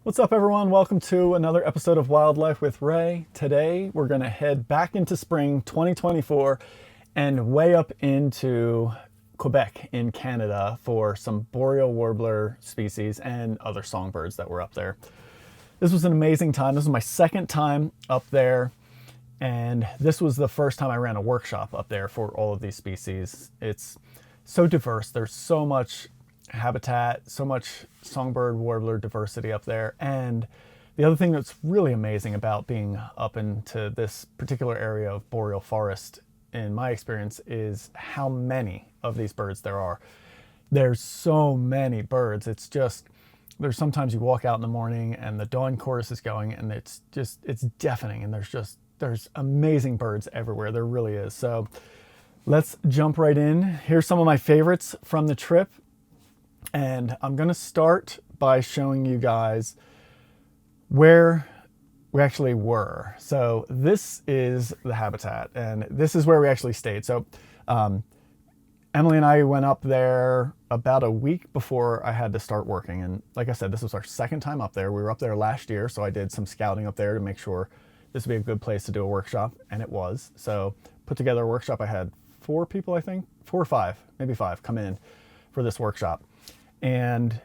What's up, everyone? Welcome to another episode of Wildlife with Ray. Today, we're going to head back into spring 2024 and way up into Quebec in Canada for some boreal warbler species and other songbirds that were up there. This was an amazing time. This was my second time up there, and this was the first time I ran a workshop up there for all of these species. It's so diverse. There's so much habitat, so much songbird warbler diversity up there. And the other thing that's really amazing about being up into this particular area of boreal forest, in my experience, is how many of these birds there are. There's so many birds. It's just, there's sometimes you walk out in the morning and the dawn chorus is going and it's deafening, and there's amazing birds everywhere. There really is. So let's jump right in. Here's some of my favorites from the trip. And I'm going to start by showing you guys where we actually were. So this is the habitat, and this is where we actually stayed. So Emily and I went up there about a week before I had to start working. And like I said, this was our second time up there. We were up there last year, so I did some scouting up there to make sure this would be a good place to do a workshop, and it was. So put together a workshop. I had 4 people, I think, 4 or 5, maybe 5, come in for this workshop. And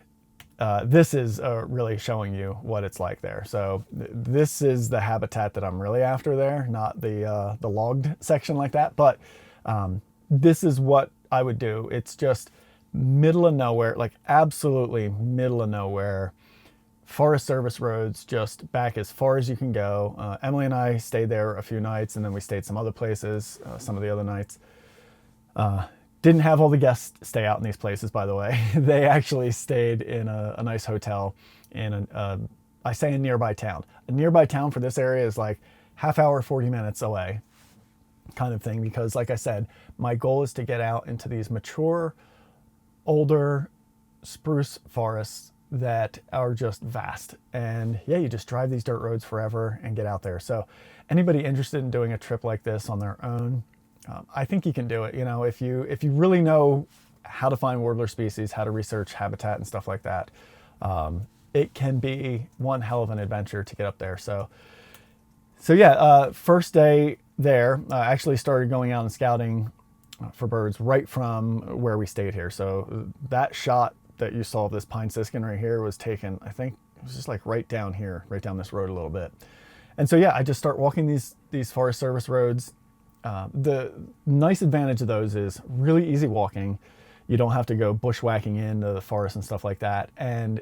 this is really showing you what it's like there. So this is the habitat that I'm really after there, not the logged section like that. But this is what I would do. It's just middle of nowhere, like absolutely middle of nowhere. Forest Service roads just back as far as you can go. Emily and I stayed there a few nights, and then we stayed some other places some of the other nights. Didn't have all the guests stay out in these places, by the way. They actually stayed in a nice hotel in I say a nearby town. A nearby town for this area is like half hour, 40 minutes away kind of thing, because like I said, my goal is to get out into these mature, older spruce forests that are just vast. And yeah, you just drive these dirt roads forever and get out there. So anybody interested in doing a trip like this on their own, I think you can do it. You know, if you really know how to find warbler species, how to research habitat and stuff like that, it can be one hell of an adventure to get up there. So yeah, first day there, I actually started going out and scouting for birds right from where we stayed here. So that shot that you saw of this pine siskin right here was taken, I think it was just like right down here, right down this road a little bit. And so yeah, I just start walking these Forest Service roads. The nice advantage of those is really easy walking. You don't have to go bushwhacking into the forest and stuff like that. And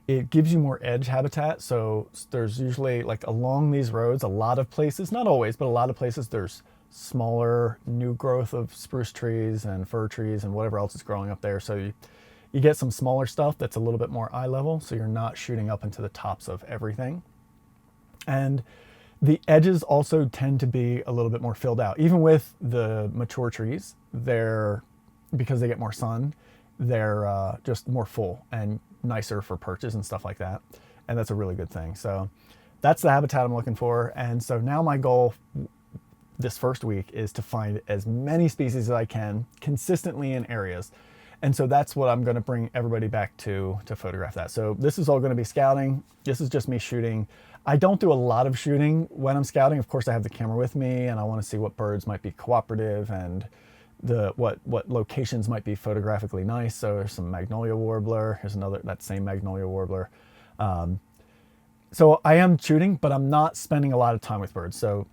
it gives you more edge habitat. So there's usually, like, along these roads, a lot of places, not always, but a lot of places, there's smaller new growth of spruce trees and fir trees and whatever else is growing up there. So you get some smaller stuff that's a little bit more eye level. So you're not shooting up into the tops of everything. And the edges also tend to be a little bit more filled out. Even with the mature trees, because they get more sun, they're just more full and nicer for perches and stuff like that. And that's a really good thing. So that's the habitat I'm looking for. And so now my goal this first week is to find as many species as I can consistently in areas. And so that's what I'm going to bring everybody back to photograph that. So this is all going to be scouting. This is just me shooting. I don't do a lot of shooting when I'm scouting. Of course, I have the camera with me, and I want to see what birds might be cooperative and what locations might be photographically nice. So there's some magnolia warbler. Here's another, that same magnolia warbler. So I am shooting, but I'm not spending a lot of time with birds. So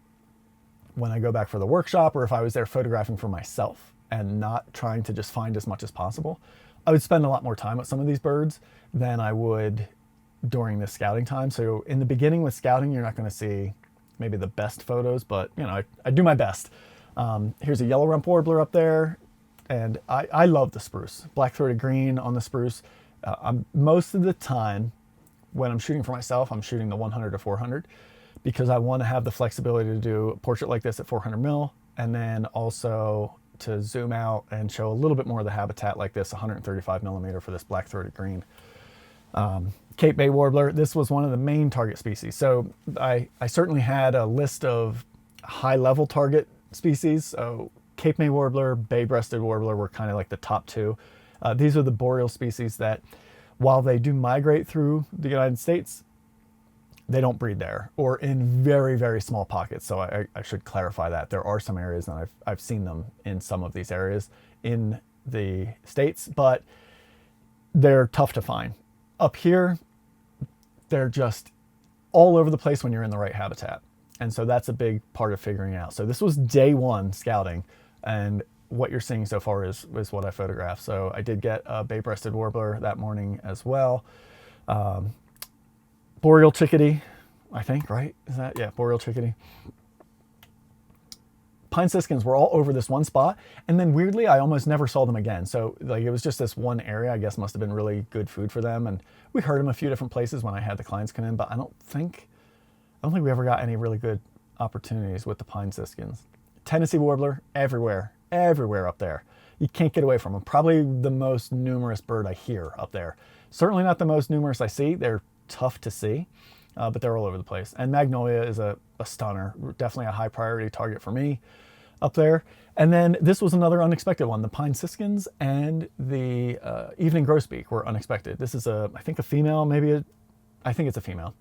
when I go back for the workshop, or if I was there photographing for myself and not trying to just find as much as possible, I would spend a lot more time with some of these birds than I would during the scouting time. So in the beginning with scouting, you're not going to see maybe the best photos, but you know, I do my best. Here's a yellow rump warbler up there, and I love the spruce. Black-throated green on the spruce. Most of the time when I'm shooting for myself, I'm shooting the 100 to 400 because I want to have the flexibility to do a portrait like this at 400 mil, and then also to zoom out and show a little bit more of the habitat like this, 135 millimeter for this black-throated green. Cape May warbler, this was one of the main target species. So I certainly had a list of high-level target species. So Cape May warbler, bay-breasted warbler were kind of like the top 2. These are the boreal species that While they do migrate through the United States, they don't breed there, or in very, very small pockets. So I should clarify that. There are some areas, and I've seen them in some of these areas in the States, but they're tough to find. Up here, they're just all over the place when you're in the right habitat. And so that's a big part of figuring out. So this was day one scouting, and what you're seeing so far is what I photographed. So I did get a bay-breasted warbler that morning as well. Boreal chickadee, I think, right? Is that? Yeah, boreal chickadee. Pine siskins were all over this one spot, and then weirdly, I almost never saw them again. So like it was just this one area. I guess must have been really good food for them, and we heard them a few different places when I had the clients come in. But I don't think we ever got any really good opportunities with the pine siskins. Tennessee warbler everywhere up there. You can't get away from them. Probably the most numerous bird I hear up there. Certainly not the most numerous I see. They're tough to see, but they're all over the place. And magnolia is a stunner, definitely a high priority target for me up there. And then this was another unexpected one. The pine siskins and the evening grosbeak were unexpected. This is I think a female, I think it's a female.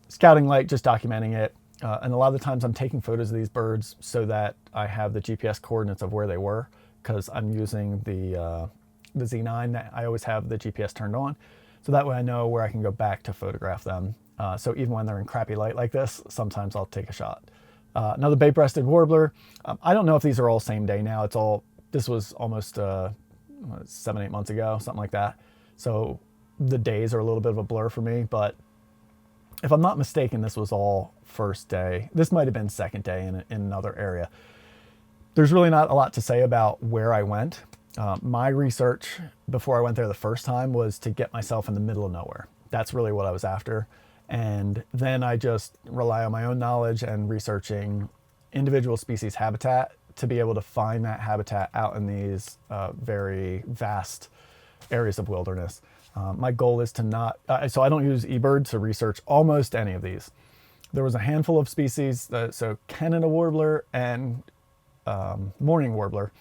Scouting light, just documenting it. And a lot of the times I'm taking photos of these birds so that I have the GPS coordinates of where they were, because I'm using the Z9. That I always have the GPS turned on. So that way I know where I can go back to photograph them. So even when they're in crappy light like this, sometimes I'll take a shot. Another bay-breasted warbler. I don't know if these are all same day now. This was almost 7-8 months ago, something like that. So the days are a little bit of a blur for me, but if I'm not mistaken, this was all first day. This might have been second day in another area. There's really not a lot to say about where I went. My research before I went there the first time was to get myself in the middle of nowhere. That's really what I was after. And then I just rely on my own knowledge and researching individual species habitat to be able to find that habitat out in these very vast areas of wilderness. My goal is to not, so I don't use eBird to research almost any of these. There was a handful of species, so Canada warbler and mourning warbler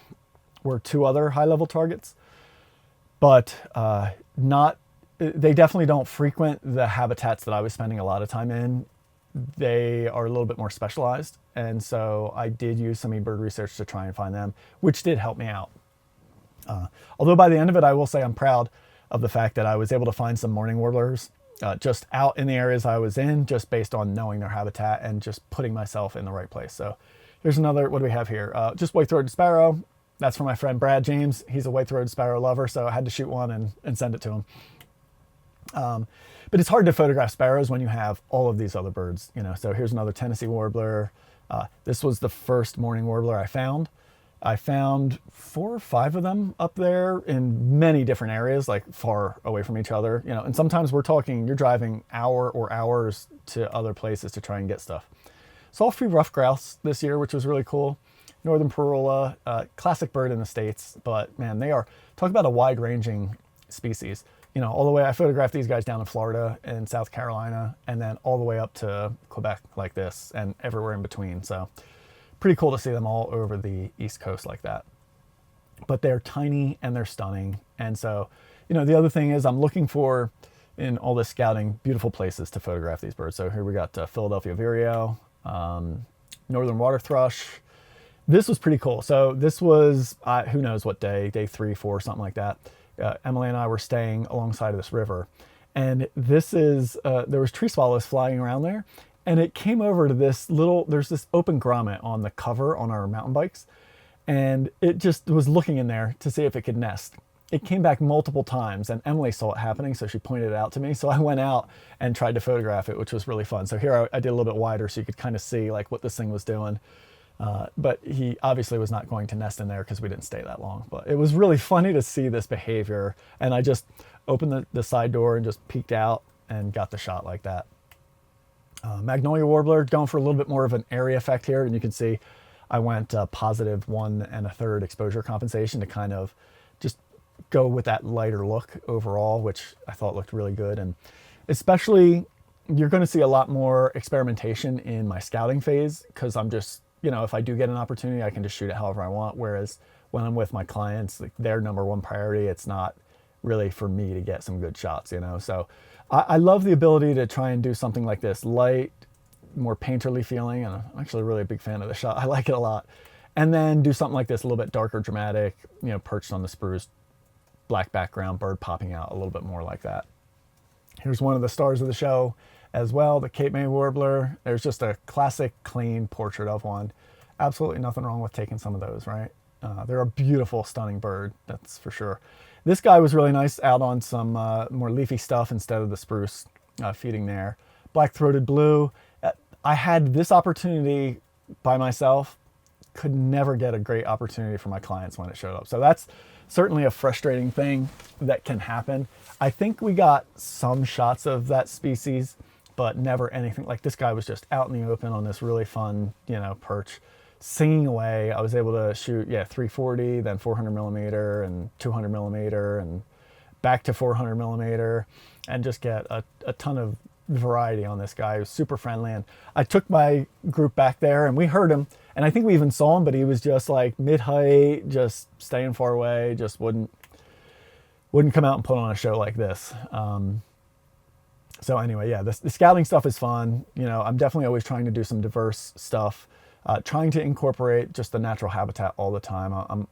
were two other high-level targets, but they definitely don't frequent the habitats that I was spending a lot of time in. They are a little bit more specialized, and so I did use some eBird research to try and find them, which did help me out. Although by the end of it, I will say I'm proud of the fact that I was able to find some mourning warblers just out in the areas I was in, just based on knowing their habitat and just putting myself in the right place. So here's another, what do we have here? Just white-throated sparrow. That's from my friend Brad James. He's a white-throated sparrow lover, so I had to shoot one and send it to him. But it's hard to photograph sparrows when you have all of these other birds, So here's another Tennessee warbler. This was the first mourning warbler I found. I found 4 or 5 of them up there in many different areas, like far away from each other, and sometimes we're talking, you're driving hours to other places to try and get stuff. Saw a few rough grouse this year, which was really cool. Northern Parola, classic bird in the States, but man, talk about a wide ranging species. All the way, I photographed these guys down in Florida and South Carolina, and then all the way up to Quebec like this, and everywhere in between. So pretty cool to see them all over the East Coast like that. But they're tiny and they're stunning. And so, the other thing is I'm looking for, in all this scouting, beautiful places to photograph these birds. So here we got Philadelphia vireo, northern water thrush. This was pretty cool. So this was, who knows what day 3, 4, something like that. Emily and I were staying alongside of this river, and this is, there was tree swallows flying around there, and it came over to there's this open grommet on the cover on our mountain bikes, and it just was looking in there to see if it could nest. It came back multiple times, and Emily saw it happening, so she pointed it out to me. So I went out and tried to photograph it, which was really fun. So here I did a little bit wider so you could kind of see like what this thing was doing. But he obviously was not going to nest in there because we didn't stay that long. But it was really funny to see this behavior. And I just opened the side door and just peeked out and got the shot like that. Magnolia warbler, going for a little bit more of an area effect here. And you can see I went positive 1 1/3 exposure compensation to kind of just go with that lighter look overall, which I thought looked really good. And especially, you're going to see a lot more experimentation in my scouting phase, because I'm just, if I do get an opportunity, I can just shoot it however I want. Whereas when I'm with my clients, like, their number one priority, it's not really for me to get some good shots, you know. So I love the ability to try and do something like this, light, more painterly feeling, and I'm actually really a big fan of the shot. I like it a lot. And then do something like this, a little bit darker, dramatic, you know, perched on the spruce, black background, bird popping out a little bit more like that. Here's one of the stars of the show as well, the Cape May warbler. There's just a classic, clean portrait of one. Absolutely nothing wrong with taking some of those, right? They're a beautiful, stunning bird, that's for sure. This guy was really nice out on some more leafy stuff instead of the spruce, feeding there. Black-throated blue. I had this opportunity by myself, could never get a great opportunity for my clients when it showed up. So that's certainly a frustrating thing that can happen. I think we got some shots of that species, but never anything. Like this guy was just out in the open on this really fun, you know, perch, singing away. I was able to shoot, 340, then 400 millimeter and 200 millimeter and back to 400 millimeter and just get a ton of variety on this guy. He was super friendly. And I took my group back there and we heard him. And I think we even saw him, but he was just like mid-height, just staying far away, just wouldn't come out and put on a show like this. So anyway, yeah, the scouting stuff is fun. You know, I'm definitely always trying to do some diverse stuff, trying to incorporate just the natural habitat all the time.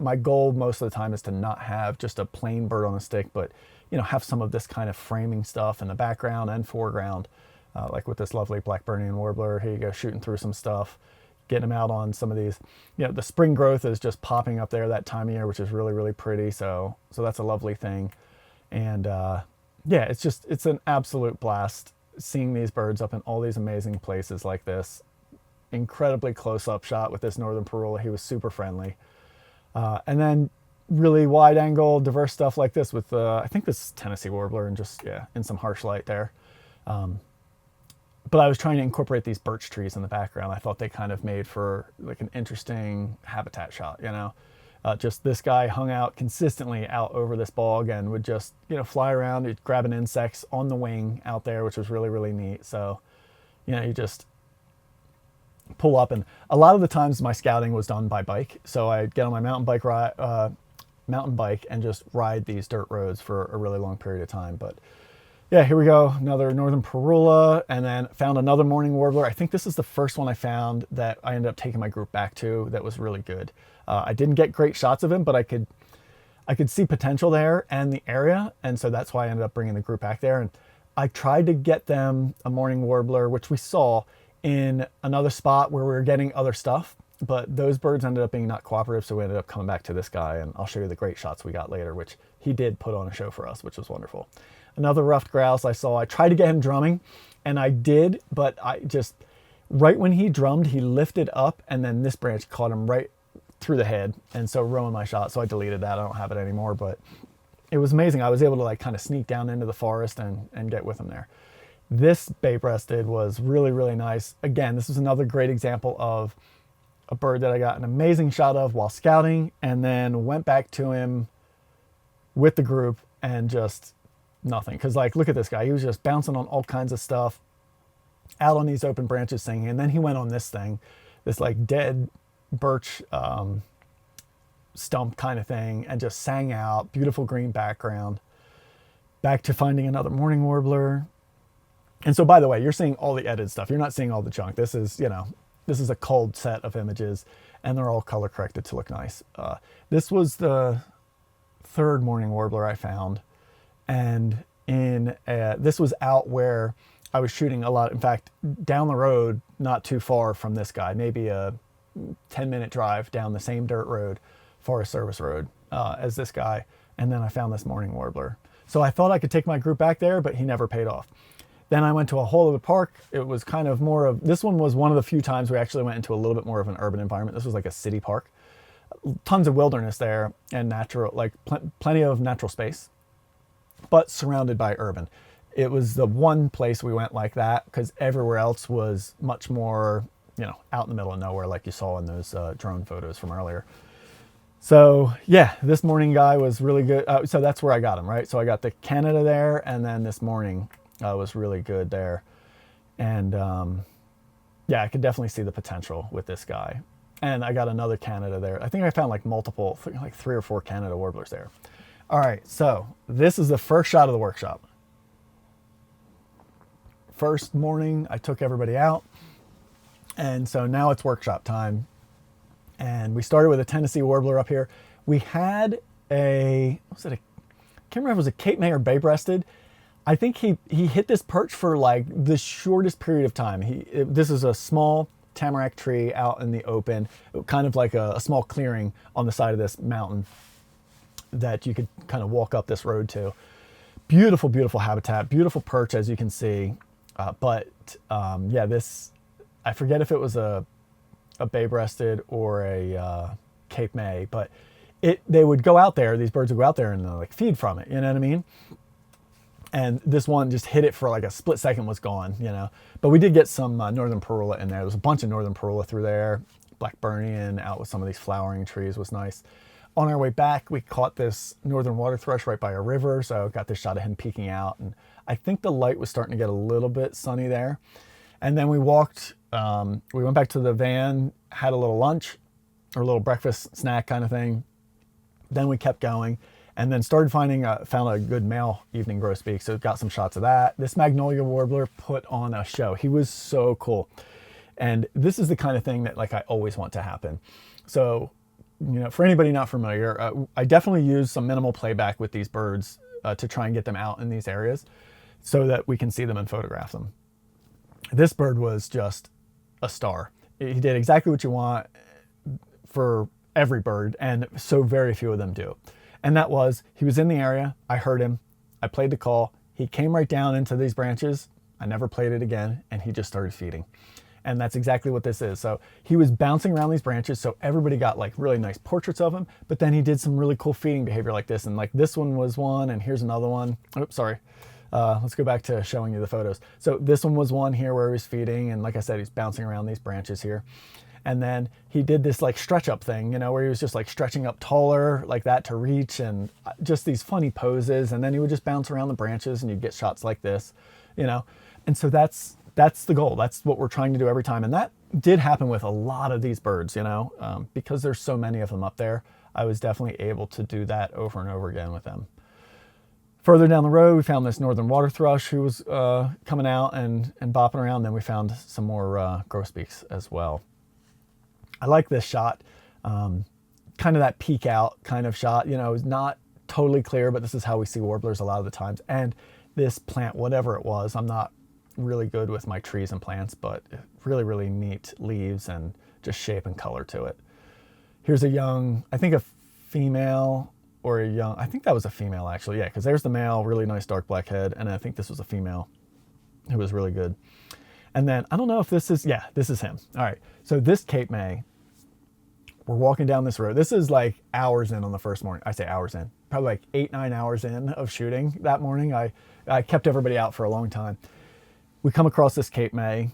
My goal most of the time is to not have just a plain bird on a stick, but, you know, have some of this kind of framing stuff in the background and foreground, like with this lovely Blackburnian warbler. Here you go, shooting through some stuff, getting them out on some of these. You know, the spring growth is just popping up there that time of year, which is really, really pretty. So that's a lovely thing. And yeah, it's an absolute blast seeing these birds up in all these amazing places like this. Incredibly close-up shot with this northern parula. He was super friendly. And then really wide angle, diverse stuff like this with, I think this is Tennessee warbler and just, in some harsh light there. But I was trying to incorporate these birch trees in the background. I thought they kind of made for like an interesting habitat shot, you know. Just this guy hung out consistently out over this bog and would just, you know, fly around, he'd grabbing insects on the wing out there, which was really, really neat. So, you know, you just pull up, and a lot of the times my scouting was done by bike. So I'd get on my mountain bike and just ride these dirt roads for a really long period of time. But yeah, here we go, another northern parula, and then found another morning warbler. I think this is the first one I found that I ended up taking my group back to that was really good. I didn't get great shots of him, but I could see potential there and the area, and so that's why I ended up bringing the group back there. And I tried to get them a morning warbler, which we saw in another spot where we were getting other stuff, but those birds ended up being not cooperative, so we ended up coming back to this guy, and I'll show you the great shots we got later, which he did put on a show for us, which was wonderful. Another ruffed grouse I saw. I tried to get him drumming, and I did, but I just, right when he drummed, he lifted up, and then this branch caught him right through the head, and so ruined my shot, so I deleted that. I don't have it anymore, but it was amazing. I was able to like kind of sneak down into the forest and get with him there. This bay-breasted was really, really nice. Again, this is another great example of a bird that I got an amazing shot of while scouting, and then went back to him with the group and just nothing. Because like, look at this guy. He was just bouncing on all kinds of stuff out on these open branches singing. And then he went on this thing, this like dead birch stump kind of thing, and just sang out. Beautiful green background. Back to finding another morning warbler. And so, by the way, you're seeing all the edited stuff. You're not seeing all the junk. This is, you know, this is a culled set of images, and they're all color corrected to look nice. This was the third morning warbler I found. And this was out where I was shooting a lot. In fact, down the road, not too far from this guy, maybe a 10-minute drive down the same dirt road, Forest Service Road, as this guy. And then I found this morning warbler. So I thought I could take my group back there, but he never paid off. Then I went to a whole other park. It was kind of more of, this one was one of the few times we actually went into a little bit more of an urban environment. This was like a city park. Tons of wilderness there and natural, like plenty of natural space, but surrounded by urban. It was the one place we went like that, because everywhere else was much more, you know, out in the middle of nowhere, like you saw in those drone photos from earlier. So yeah, this morning guy was really good. So that's where I got him, right? So I got the Canada there, and then this morning was really good there. And yeah, I could definitely see the potential with this guy. And I got another Canada there. I think I found like multiple, like 3 or 4 Canada warblers there. All right, so this is the first shot of the workshop. First morning, I took everybody out, and so now it's workshop time. And we started with a Tennessee warbler up here. We had a, I can't remember if it was a Cape May or bay-breasted. I think he hit this perch for like the shortest period of time. This is a small tamarack tree out in the open, kind of like a small clearing on the side of this mountain that you could kind of walk up this road to. Beautiful, beautiful habitat, beautiful perch, as you can see. Yeah, this, I forget if it was a bay-breasted or a Cape May, but they would go out there, these birds would go out there and like feed from it, you know what I mean? And this one just hit it for like a split second, was gone, you know. But we did get some northern parula in there. There's a bunch of northern parula through there. Blackburnian out with some of these flowering trees was nice. On our way back, we caught this northern water thrush right by a river, so got this shot of him peeking out. And I think the light was starting to get a little bit sunny there. And then we walked, we went back to the van, had a little lunch or a little breakfast snack kind of thing. Then we kept going and then started found a good male evening grosbeak. So got some shots of that. This magnolia warbler put on a show. He was so cool. And this is the kind of thing that like I always want to happen. So, you know, for anybody not familiar, I definitely use some minimal playback with these birds to try and get them out in these areas so that we can see them and photograph them. This bird was just a star. He did exactly what you want for every bird, and so very few of them do. And that was, he was in the area, I heard him, I played the call, he came right down into these branches, I never played it again, and he just started feeding. And that's exactly what this is. So he was bouncing around these branches, so everybody got like really nice portraits of him, but then he did some really cool feeding behavior like this, and like this one was one, and here's another one. Oops, sorry. Let's go back to showing you the photos. So this one was one here where he was feeding, and like I said, he's bouncing around these branches here. And then he did this like stretch up thing, you know, where he was just like stretching up taller like that to reach, and just these funny poses. And then he would just bounce around the branches and you'd get shots like this, you know. And so that's the goal. That's what we're trying to do every time. And that did happen with a lot of these birds, you know, because there's so many of them up there. I was definitely able to do that over and over again with them. Further down the road, we found this northern water thrush who was coming out and bopping around. Then we found some more grosbeaks as well. I like this shot, kind of that peek out kind of shot. You know, it's not totally clear, but this is how we see warblers a lot of the times. And this plant, whatever it was, I'm not really good with my trees and plants, but really, really neat leaves and just shape and color to it. Here's a young, I think a female or a young, I think that was a female actually. Yeah, because there's the male, really nice dark black head. And I think this was a female who was really good. And then I don't know if this is, yeah, this is him. All right, so this Cape May, we're walking down this road. This is like hours in on the first morning. I say hours in, probably like 8-9 hours in of shooting that morning. I kept everybody out for a long time. We come across this Cape May.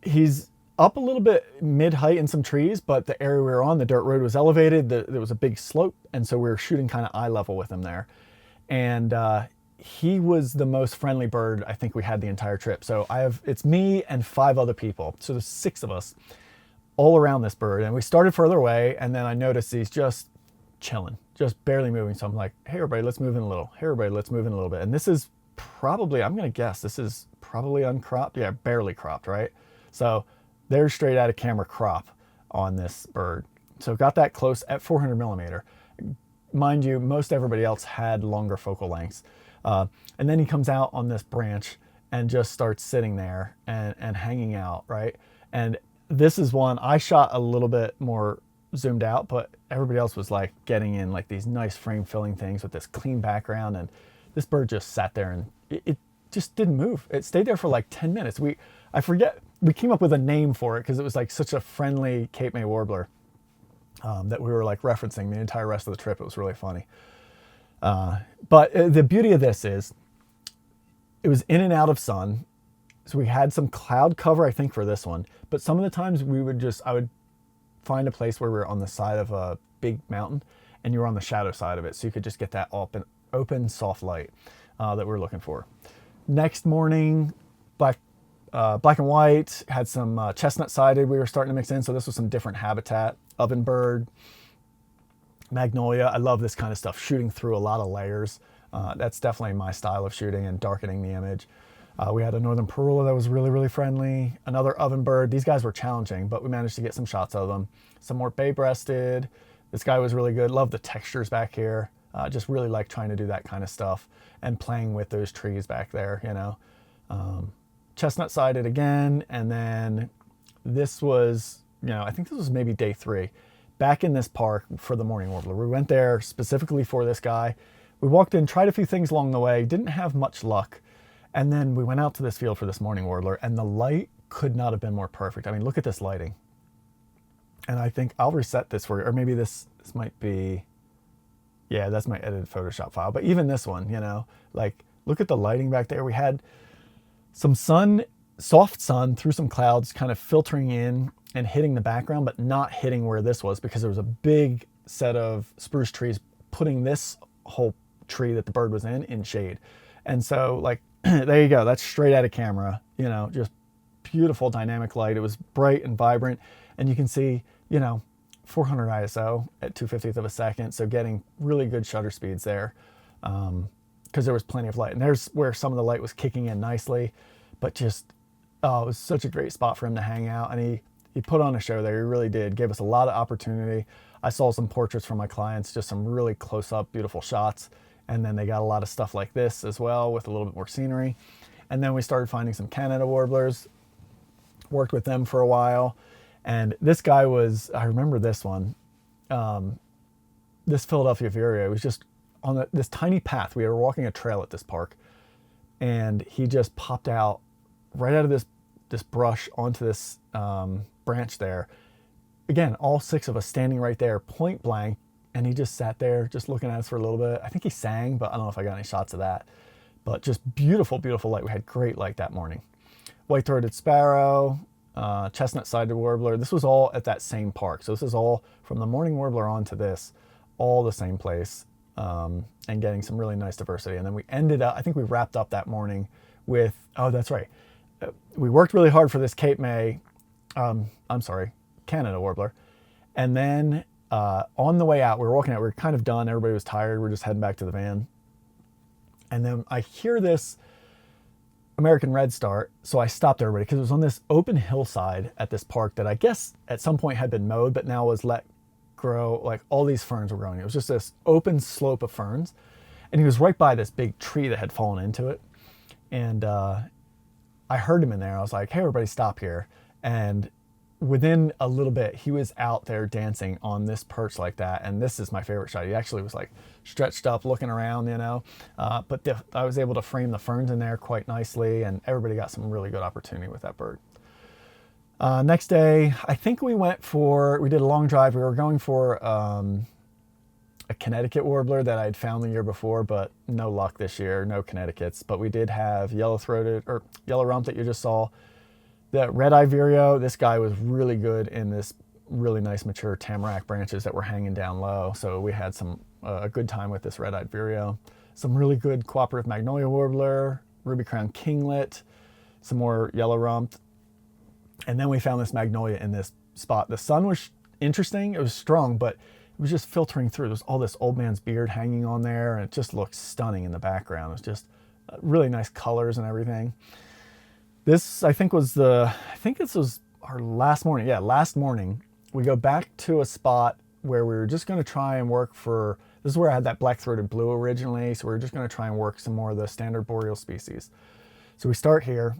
He's up a little bit mid-height in some trees, but the area we were on, the dirt road was elevated. There was a big slope, and so we were shooting kind of eye level with him there. And he was the most friendly bird I think we had the entire trip. So it's me and 5 other people. So there's 6 of us all around this bird. And we started further away, and then I noticed he's just chilling, just barely moving. So I'm like, hey, everybody, let's move in a little. Hey, everybody, let's move in a little bit. And this is probably, I'm going to guess, this is probably uncropped. Yeah, barely cropped, right? So there's straight out of camera crop on this bird. So got that close at 400 millimeter. Mind you, most everybody else had longer focal lengths. And then he comes out on this branch and just starts sitting there and hanging out, right? And this is one I shot a little bit more zoomed out, but everybody else was like getting in like these nice frame filling things with this clean background. And this bird just sat there and it just didn't move. It stayed there for like 10 minutes. I forget, we came up with a name for it because it was like such a friendly Cape May warbler that we were like referencing the entire rest of the trip. It was really funny. But the beauty of this is it was in and out of sun. So we had some cloud cover, I think, for this one. But some of the times I would find a place where we were on the side of a big mountain and you were on the shadow side of it. So you could just get that open soft light that we were looking for. Next morning, black and white, had some chestnut sided we were starting to mix in. So this was some different habitat, ovenbird, Magnolia, I love this kind of stuff, shooting through a lot of layers. That's definitely my style of shooting and darkening the image. We had a northern parula that was really, really friendly. Another ovenbird. These guys were challenging, but we managed to get some shots of them. Some more bay-breasted. This guy was really good. Love the textures back here. Just really like trying to do that kind of stuff and playing with those trees back there, you know. Chestnut-sided again, and then this was, you know, I think this was maybe day 3. Back in this park for the morning warbler. We went there specifically for this guy. We walked in, tried a few things along the way, didn't have much luck. And then we went out to this field for this morning warbler, and the light could not have been more perfect. I mean, look at this lighting. And I think I'll reset this for you, or maybe this might be, yeah, that's my edited Photoshop file. But even this one, you know, like, look at the lighting back there. We had some sun, soft sun through some clouds kind of filtering in and hitting the background, but not hitting where this was, because there was a big set of spruce trees putting this whole tree that the bird was in shade. And so, like, there you go. That's straight out of camera, you know, just beautiful dynamic light. It was bright and vibrant, and you can see, you know, 400 ISO at 2/50th of a second. So getting really good shutter speeds there, because there was plenty of light. And there's where some of the light was kicking in nicely, but just, oh, it was such a great spot for him to hang out. And he put on a show there. He really did. Gave us a lot of opportunity. I saw some portraits from my clients, just some really close-up, beautiful shots. And then they got a lot of stuff like this as well with a little bit more scenery. And then we started finding some Canada warblers, worked with them for a while. And this guy was, I remember this one, this Philadelphia vireo, was just on this tiny path. We were walking a trail at this park, and he just popped out right out of this brush onto this branch there. Again, all 6 of us standing right there, point blank, and he just sat there just looking at us for a little bit. I think he sang, but I don't know if I got any shots of that. But just beautiful, beautiful light. We had great light that morning. White-throated sparrow, chestnut-sided warbler. This was all at that same park. So this is all from the morning warbler on to this, all the same place, and getting some really nice diversity. And then we ended up, I think we wrapped up that morning with, oh, that's right. We worked really hard for this Cape May, Canada warbler. And then on the way out, we were walking out, we were kind of done. Everybody was tired. We were just heading back to the van. And then I hear this American red start. So I stopped everybody because it was on this open hillside at this park that I guess at some point had been mowed, but now was let grow. Like, all these ferns were growing. It was just this open slope of ferns. And he was right by this big tree that had fallen into it. And I heard him in there. I was like, hey, everybody stop here. And within a little bit, he was out there dancing on this perch like that. And this is my favorite shot. He actually was like stretched up, looking around, you know. But I was able to frame the ferns in there quite nicely, and everybody got some really good opportunity with that bird. Next day, I think we did a long drive. We were going for a Connecticut warbler that I'd found the year before, but no luck this year, no Connecticut's. But we did have yellow-throated, or yellow rump that you just saw. The red-eye vireo, this guy was really good in this really nice mature tamarack branches that were hanging down low. So we had a good time with this red-eyed vireo. Some really good cooperative magnolia warbler, ruby crown kinglet, some more yellow rump. And then we found this magnolia in this spot. The sun was interesting. It was strong, but it was just filtering through. There's all this old man's beard hanging on there, and it just looked stunning in the background. It was just really nice colors and everything. This, I think this was our last morning. Yeah, last morning. We go back to a spot where we were just going to try and work for, this is where I had that black-throated blue originally, so we were just going to try and work some more of the standard boreal species. So we start here,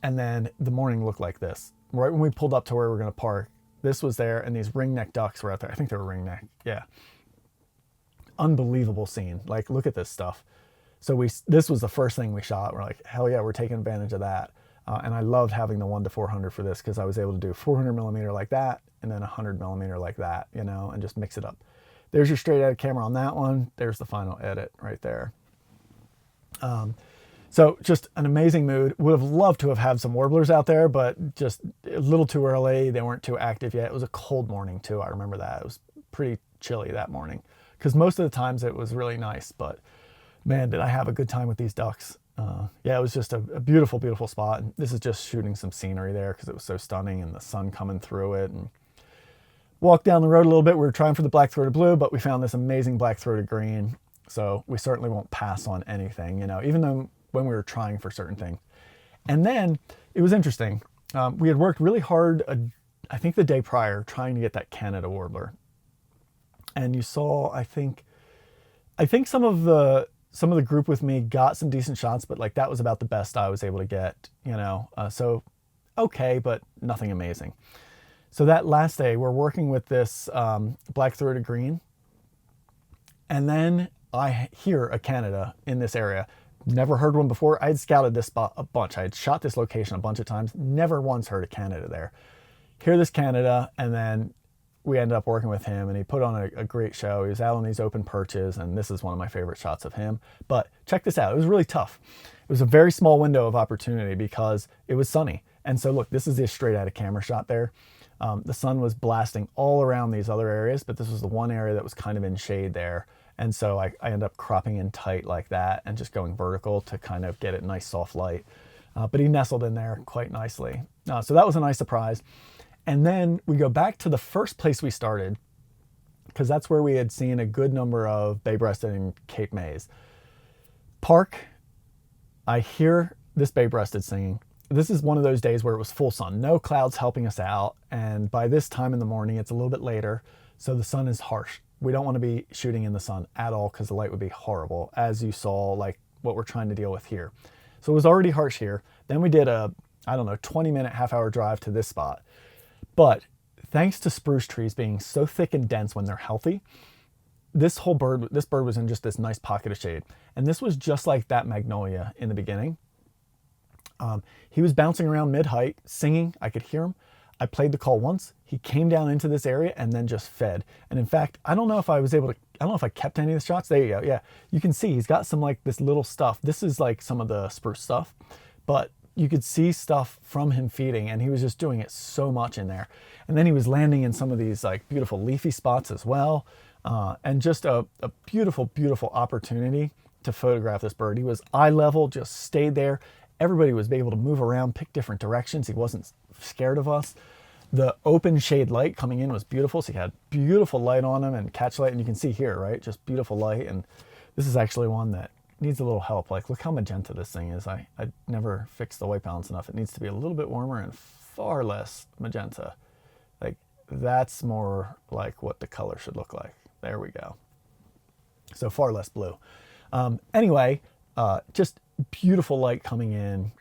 and then the morning looked like this. Right when we pulled up to where we were going to park, this was there, and these ringneck ducks were out there. I think they were ringneck, yeah. Unbelievable scene. Like, look at this stuff. So this was the first thing we shot. We're like, hell yeah, we're taking advantage of that. And I loved having the 1:400 for this, because I was able to do 400 millimeter like that, and then 100 millimeter like that, you know, and just mix it up. There's your straight out of camera on that one. There's the final edit right there. So just an amazing mood. Would have loved to have had some warblers out there, but just a little too early. They weren't too active yet. It was a cold morning too. I remember that. It was pretty chilly that morning, because most of the times it was really nice, but man, did I have a good time with these ducks. Yeah, it was just a beautiful, beautiful spot. And this is just shooting some scenery there because it was so stunning, and the sun coming through it. And Walked down the road a little bit. We were trying for the black-throated blue, but we found this amazing black-throated green. So we certainly won't pass on anything, you know, even though when we were trying for certain things. And then it was interesting. We had worked really hard, I think the day prior, trying to get that Canada warbler. And you saw, I think some of the group with me got some decent shots, but like that was about the best I was able to get, you know. So okay, but nothing amazing. So that last day, we're working with this black-throated green, and then I hear a Canada in this area. Never heard one before. I had scouted this spot a bunch. I had shot this location a bunch of times. Never once heard a Canada there. Hear this Canada, and then we ended up working with him, and he put on a great show. He was out on these open perches, and this is one of my favorite shots of him. But check this out. It was really tough. It was a very small window of opportunity because it was sunny. And so look, this is a straight out of camera shot there. The sun was blasting all around these other areas, but this was the one area that was kind of in shade there. And so I ended up cropping in tight like that and just going vertical to kind of get it nice soft light. But he nestled in there quite nicely. So that was a nice surprise. And then we go back to the first place we started, because that's where we had seen a good number of bay-breasted and Cape Mays. Park, I hear this bay-breasted singing. This is one of those days where it was full sun, no clouds helping us out. And by this time in the morning, it's a little bit later, so the sun is harsh. We don't want to be shooting in the sun at all because the light would be horrible, as you saw, like what we're trying to deal with here. So it was already harsh here. Then we did a, 20-minute, half-hour drive to this spot. But thanks to spruce trees being so thick and dense when they're healthy, this bird was in just this nice pocket of shade. And this was just like that magnolia in the beginning. He was bouncing around mid-height, singing. I could hear him. I played the call once. He came down into this area and then just fed. And in fact, I don't know if I kept any of the shots. There you go. Yeah, you can see he's got some like this little stuff. This is like some of the spruce stuff, but you could see stuff from him feeding, and he was just doing it so much in there. And then he was landing in some of these like beautiful leafy spots as well. And just a beautiful, beautiful opportunity to photograph this bird. He was eye level, just stayed there. Everybody was able to move around, pick different directions. He wasn't scared of us. The open shade light coming in was beautiful. So he had beautiful light on him and catch light. And you can see here, right? Just beautiful light. And this is actually one that needs a little help. Like, look how magenta this thing is. I never fixed the white balance enough. It needs to be a little bit warmer and far less magenta. Like, that's more like what the color should look like. There we go. So far less blue. Anyway, just beautiful light coming in,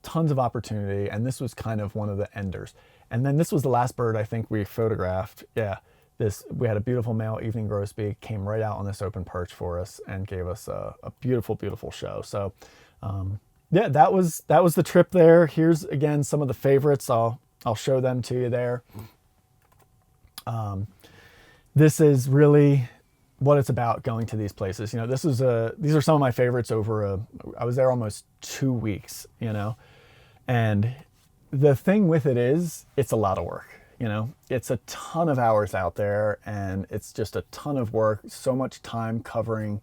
tons of opportunity, and this was kind of one of the enders. And then this was the last bird I think we photographed. Yeah, we had a beautiful male evening grosbeak, came right out on this open perch for us and gave us a beautiful, beautiful show. So yeah, that was the trip there. Here's again some of the favorites. I'll show them to you there. This is really what it's about, going to these places. You know, these are some of my favorites I was there almost 2 weeks, you know, and the thing with it is it's a lot of work, you know, it's a ton of hours out there, and it's just a ton of work, so much time covering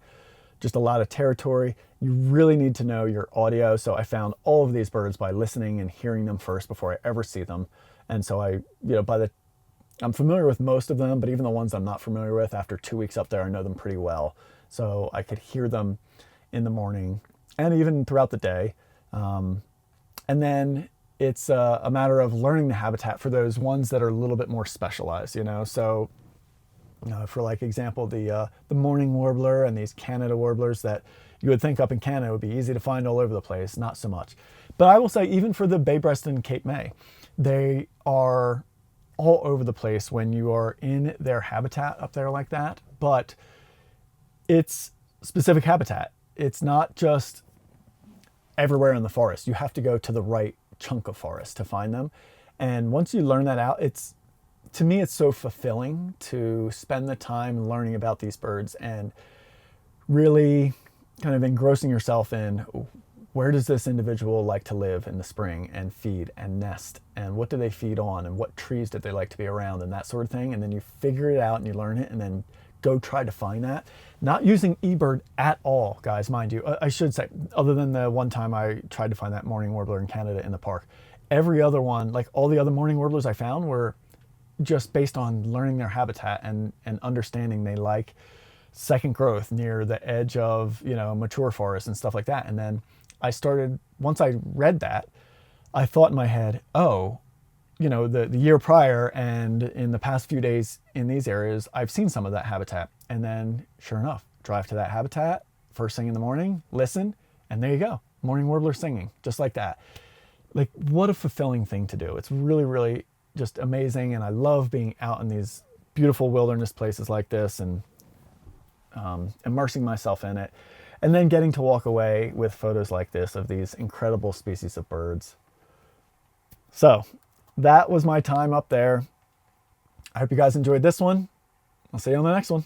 just a lot of territory. You really need to know your audio. So I found all of these birds by listening and hearing them first before I ever see them. And so I'm familiar with most of them, but even the ones I'm not familiar with, after 2 weeks up there, I know them pretty well. So I could hear them in the morning and even throughout the day. And then it's a matter of learning the habitat for those ones that are a little bit more specialized, you know. So for like example, the mourning warbler and these Canada warblers that you would think up in Canada would be easy to find all over the place, not so much. But I will say, even for the bay-breasted and Cape May, they are all over the place when you are in their habitat up there like that. But it's specific habitat. It's not just everywhere in the forest. You have to go to the right chunk of forest to find them. And once you learn that out, to me, it's so fulfilling to spend the time learning about these birds and really kind of engrossing yourself in, where does this individual like to live in the spring and feed and nest, and what do they feed on, and what trees did they like to be around, and that sort of thing. And then you figure it out and you learn it, and then go try to find that. Not using eBird at all, guys, mind you. I should say, other than the one time I tried to find that mourning warbler in Canada in the park. Every other one, like all the other mourning warblers I found, were just based on learning their habitat and understanding they like second growth near the edge of, mature forest and stuff like that. And then once I read that, I thought in my head, oh, the year prior and in the past few days in these areas, I've seen some of that habitat. And then sure enough, drive to that habitat first thing in the morning, listen, and there you go. Morning warbler singing, just like that. Like, what a fulfilling thing to do. It's really, really just amazing. And I love being out in these beautiful wilderness places like this and immersing myself in it. And then getting to walk away with photos like this of these incredible species of birds. So that was my time up there. I hope you guys enjoyed this one. I'll see you on the next one.